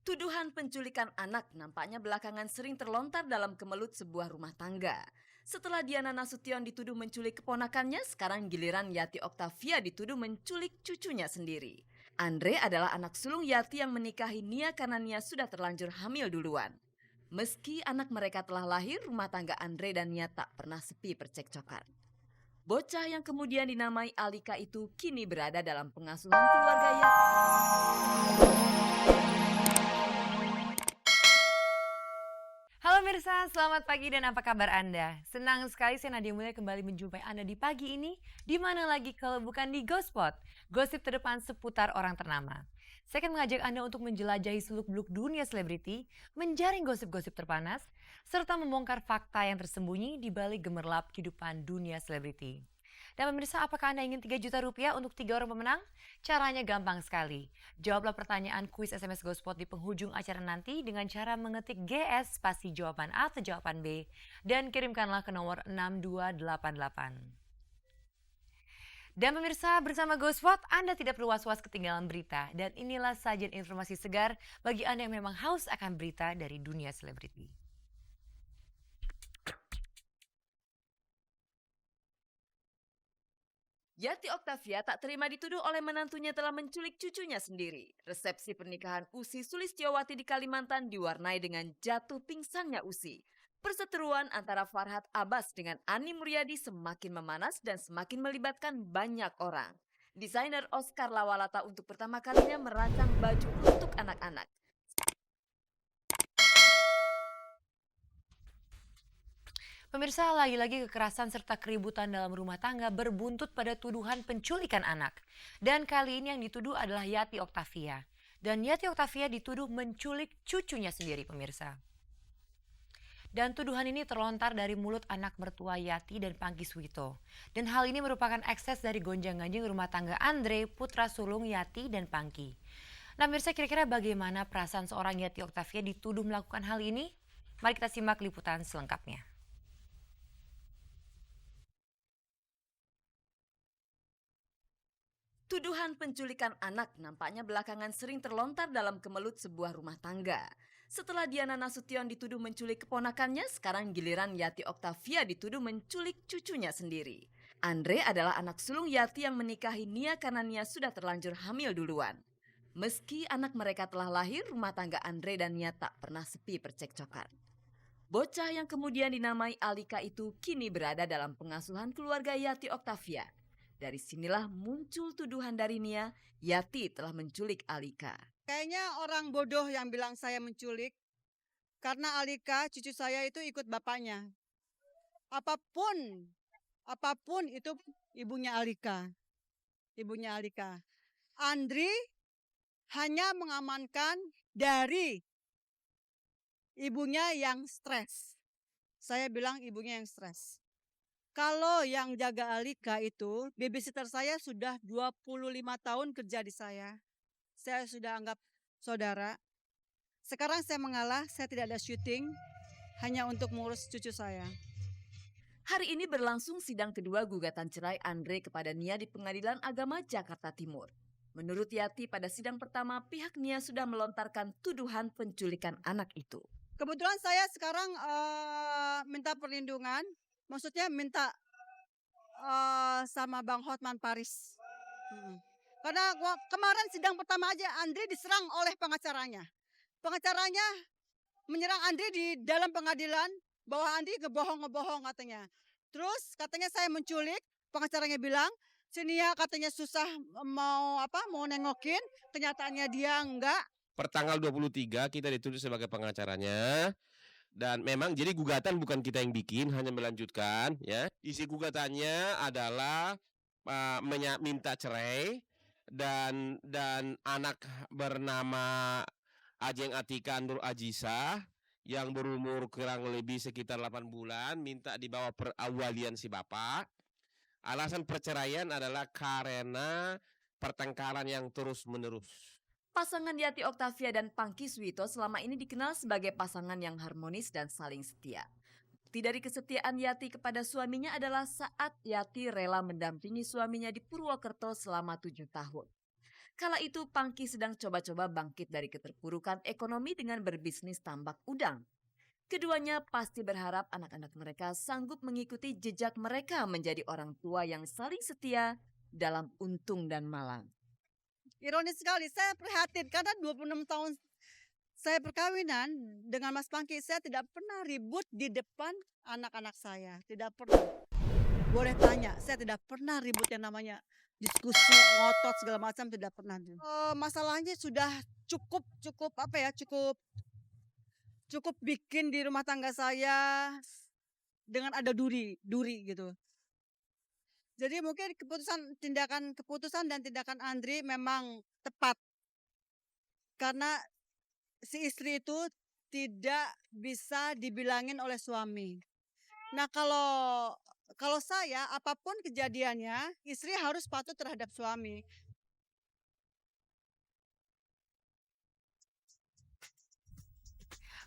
Tuduhan penculikan anak nampaknya belakangan sering terlontar dalam kemelut sebuah rumah tangga. Setelah Diana Nasution dituduh menculik keponakannya, sekarang giliran Yati Octavia dituduh menculik cucunya sendiri. Andre adalah anak sulung Yati yang menikahi Nia karena Nia sudah terlanjur hamil duluan. Meski anak mereka telah lahir, rumah tangga Andre dan Nia tak pernah sepi percekcokan. Bocah yang kemudian dinamai Alika itu kini berada dalam pengasuhan keluarga Yati. Halo Mirsa, selamat pagi dan apa kabar Anda? Senang sekali saya Nadia Mulya kembali menjumpai Anda di pagi ini. Di mana lagi kalau bukan di Ghospot, gosip terdepan seputar orang ternama. Saya akan mengajak Anda untuk menjelajahi seluk-beluk dunia selebriti, menjaring gosip-gosip terpanas, serta membongkar fakta yang tersembunyi di balik gemerlap kehidupan dunia selebriti. Dan pemirsa, apakah Anda ingin 3 juta rupiah untuk 3 orang pemenang? Caranya gampang sekali. Jawablah pertanyaan kuis SMS Gospot di penghujung acara nanti dengan cara mengetik GS spasi jawaban A atau jawaban B dan kirimkanlah ke nomor 6288. Dan pemirsa, bersama Gospot, Anda tidak perlu was-was ketinggalan berita. Dan inilah sajian informasi segar bagi Anda yang memang haus akan berita dari dunia selebriti. Yati Octavia tak terima dituduh oleh menantunya telah menculik cucunya sendiri. Resepsi pernikahan Usi Sulistyowati di Kalimantan diwarnai dengan jatuh pingsannya Usi. Perseteruan antara Farhad Abbas dengan Ani Muryadi semakin memanas dan semakin melibatkan banyak orang. Desainer Oscar Lawalata untuk pertama kalinya merancang baju untuk anak-anak. Pemirsa, lagi-lagi kekerasan serta keributan dalam rumah tangga berbuntut pada tuduhan penculikan anak. Dan kali ini yang dituduh adalah Yati Octavia. Dan Yati Octavia dituduh menculik cucunya sendiri, pemirsa. Dan tuduhan ini terlontar dari mulut anak mertua Yati dan Pangky Suwito. Dan hal ini merupakan ekses dari gonjang-ganjing rumah tangga Andre, putra sulung Yati dan Pangky. Nah, pemirsa, kira-kira bagaimana perasaan seorang Yati Octavia dituduh melakukan hal ini? Mari kita simak liputan selengkapnya. Tuduhan penculikan anak nampaknya belakangan sering terlontar dalam kemelut sebuah rumah tangga. Setelah Diana Nasution dituduh menculik keponakannya, sekarang giliran Yati Octavia dituduh menculik cucunya sendiri. Andre adalah anak sulung Yati yang menikahi Nia karena Nia sudah terlanjur hamil duluan. Meski anak mereka telah lahir, rumah tangga Andre dan Nia tak pernah sepi percekcokan. Bocah yang kemudian dinamai Alika itu kini berada dalam pengasuhan keluarga Yati Octavia. Dari sinilah muncul tuduhan dari Nia, Yati telah menculik Alika. Kayaknya orang bodoh yang bilang saya menculik, karena Alika, cucu saya itu ikut bapaknya. Apapun, apapun itu ibunya Alika. Ibunya Alika. Andri hanya mengamankan dari ibunya yang stres. Saya bilang ibunya yang stres. Kalau yang jaga Alika itu, babysitter saya sudah 25 tahun kerja di saya. Saya sudah anggap saudara. Sekarang saya mengalah, saya tidak ada syuting, hanya untuk mengurus cucu saya. Hari ini berlangsung sidang kedua gugatan cerai Andre kepada Nia di Pengadilan Agama Jakarta Timur. Menurut Yati, pada sidang pertama pihak Nia sudah melontarkan tuduhan penculikan anak itu. Kebetulan saya sekarang minta perlindungan, maksudnya minta sama Bang Hotman Paris. Karena kemarin sidang pertama aja Andre diserang oleh pengacaranya. Pengacaranya menyerang Andre di dalam pengadilan bahwa Andre ngebohong katanya. Terus katanya saya menculik, pengacaranya bilang, Nia katanya susah mau nengokin, kenyataannya dia enggak. Pertanggal 23 kita dituduh sebagai pengacaranya. Dan memang jadi gugatan bukan kita yang bikin, hanya melanjutkan ya. Isi gugatannya adalah minta cerai dan anak bernama Ajeng Atika Nur Ajisa yang berumur kurang lebih sekitar 8 bulan minta dibawa perawalian si bapak. Alasan perceraian adalah karena pertengkaran yang terus-menerus. Pasangan Yati Octavia dan Pangky Suwito selama ini dikenal sebagai pasangan yang harmonis dan saling setia. Bukti dari kesetiaan Yati kepada suaminya adalah saat Yati rela mendampingi suaminya di Purwokerto selama 7 tahun. Kala itu Pangki sedang coba-coba bangkit dari keterpurukan ekonomi dengan berbisnis tambak udang. Keduanya pasti berharap anak-anak mereka sanggup mengikuti jejak mereka menjadi orang tua yang saling setia dalam untung dan malang. Ironis sekali, saya prihatin karena 26 tahun saya perkawinan dengan Mas Pangki, saya tidak pernah ribut di depan anak-anak saya. Tidak pernah. Boleh tanya, saya tidak pernah ribut yang namanya diskusi, ngotot segala macam, tidak pernah. Masalahnya sudah cukup apa ya, cukup bikin di rumah tangga saya dengan ada duri gitu. Jadi mungkin keputusan dan tindakan Andri memang tepat. Karena si istri itu tidak bisa dibilangin oleh suami. Nah, kalau saya apapun kejadiannya, istri harus patuh terhadap suami.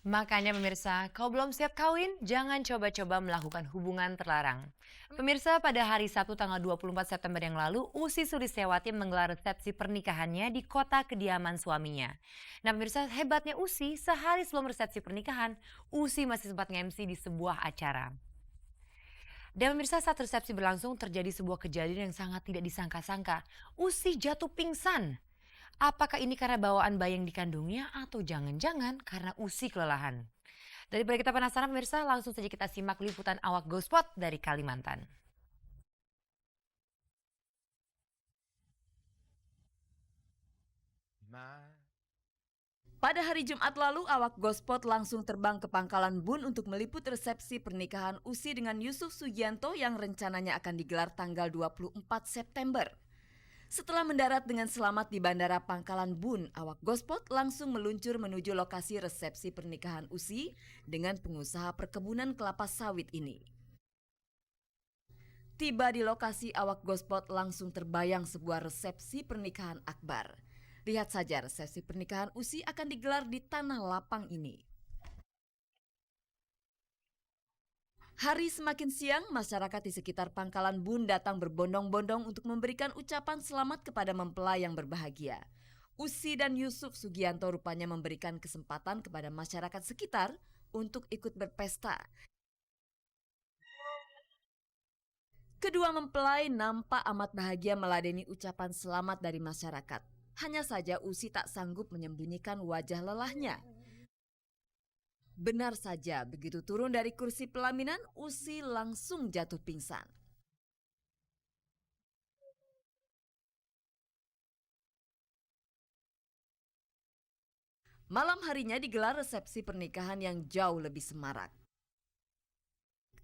Makanya pemirsa, kalau belum siap kawin, jangan coba-coba melakukan hubungan terlarang. Pemirsa, pada hari Sabtu tanggal 24 September yang lalu, Ussy Sulistyawati menggelar resepsi pernikahannya di kota kediaman suaminya. Nah pemirsa, hebatnya Ussy, sehari sebelum resepsi pernikahan, Ussy masih sempat nge-MC di sebuah acara. Dan pemirsa, saat resepsi berlangsung terjadi sebuah kejadian yang sangat tidak disangka-sangka. Ussy jatuh pingsan. Apakah ini karena bawaan bayi yang dikandungnya atau jangan-jangan karena Ussy kelelahan? Daripada kita penasaran pemirsa, langsung saja kita simak liputan awak Gospot dari Kalimantan. Pada hari Jumat lalu, awak Gospot langsung terbang ke Pangkalan Bun untuk meliput resepsi pernikahan Ussy dengan Yusuf Sugianto yang rencananya akan digelar tanggal 24 September. Setelah mendarat dengan selamat di Bandara Pangkalan Bun, awak Gospot langsung meluncur menuju lokasi resepsi pernikahan Ussy dengan pengusaha perkebunan kelapa sawit ini. Tiba di lokasi, awak Gospot langsung terbayang sebuah resepsi pernikahan akbar. Lihat saja resepsi pernikahan Ussy akan digelar di tanah lapang ini. Hari semakin siang, masyarakat di sekitar Pangkalan Bun datang berbondong-bondong untuk memberikan ucapan selamat kepada mempelai yang berbahagia. Ussy dan Yusuf Sugianto rupanya memberikan kesempatan kepada masyarakat sekitar untuk ikut berpesta. Kedua mempelai nampak amat bahagia meladeni ucapan selamat dari masyarakat. Hanya saja Ussy tak sanggup menyembunyikan wajah lelahnya. Benar saja, begitu turun dari kursi pelaminan, Ussy langsung jatuh pingsan. Malam harinya digelar resepsi pernikahan yang jauh lebih semarak.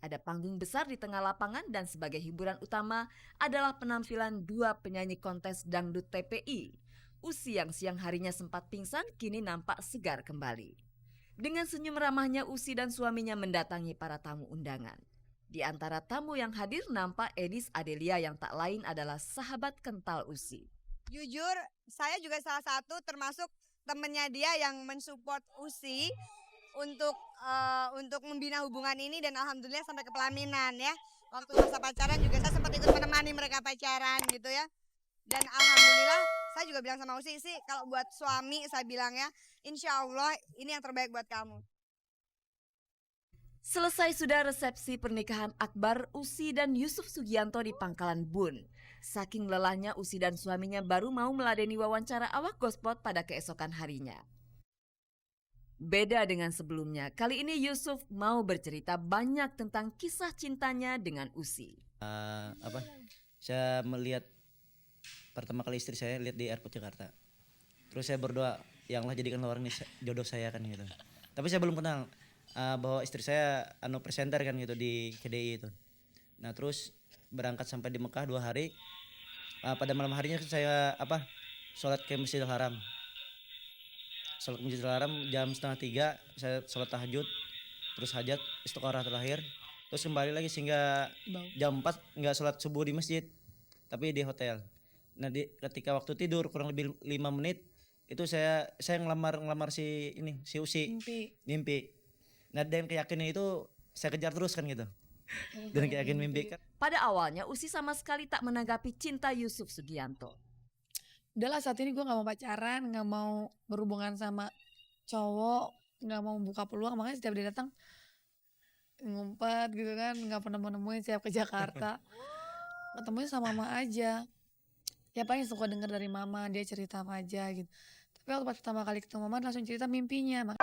Ada panggung besar di tengah lapangan dan sebagai hiburan utama adalah penampilan dua penyanyi kontes dangdut TPI. Ussy yang siang harinya sempat pingsan kini nampak segar kembali. Dengan senyum ramahnya, Ussy dan suaminya mendatangi para tamu undangan. Di antara tamu yang hadir nampak Edis Adelia yang tak lain adalah sahabat kental Ussy. Jujur, saya juga salah satu termasuk temennya dia yang mensupport Ussy untuk membina hubungan ini dan alhamdulillah sampai ke pelaminan ya. Waktu masa pacaran juga saya sempat ikut menemani mereka pacaran gitu ya. Dan alhamdulillah saya juga bilang sama Ussy sih, kalau buat suami saya bilang ya, insya Allah ini yang terbaik buat kamu. Selesai sudah resepsi pernikahan akbar Ussy dan Yusuf Sugianto di Pangkalan Bun. Saking lelahnya, Ussy dan suaminya baru mau meladeni wawancara awak Gospot pada keesokan harinya. Beda dengan sebelumnya, kali ini Yusuf mau bercerita banyak tentang kisah cintanya dengan Ussy. Saya melihat pertama kali istri saya lihat di airport Jakarta. Terus saya berdoa, ya Allah jadikan orang ini jodoh saya kan gitu. Tapi saya belum kenal bahwa istri saya presenter kan gitu di KDI itu. Nah terus berangkat sampai di Mekah 2 hari. Pada malam harinya saya sholat ke Masjidil Haram. Sholat ke Masjidil Haram jam 2:30 saya sholat tahajud, terus hajat istiqoroh terakhir, terus kembali lagi sehingga jam 4 nggak sholat subuh di masjid, tapi di hotel. Nah ketika waktu tidur kurang lebih 5 menit itu saya ngelamar si Ussy. Mimpi. Nah dan keyakinan itu saya kejar terus kan gitu. Dan keyakinan mimpi kan. Pada awalnya Ussy sama sekali tak menanggapi cinta Yusuf Sugianto. udahlah saat ini gue nggak mau pacaran, nggak mau berhubungan sama cowok, nggak mau buka peluang, makanya setiap dia datang ngumpet gitu kan, nggak pernah mau nemuin siap ke Jakarta, ketemunya sama mama aja. Ya paling suka denger dari mama, dia cerita apa aja gitu. Tapi waktu pas pertama kali ketemu mama langsung cerita mimpinya.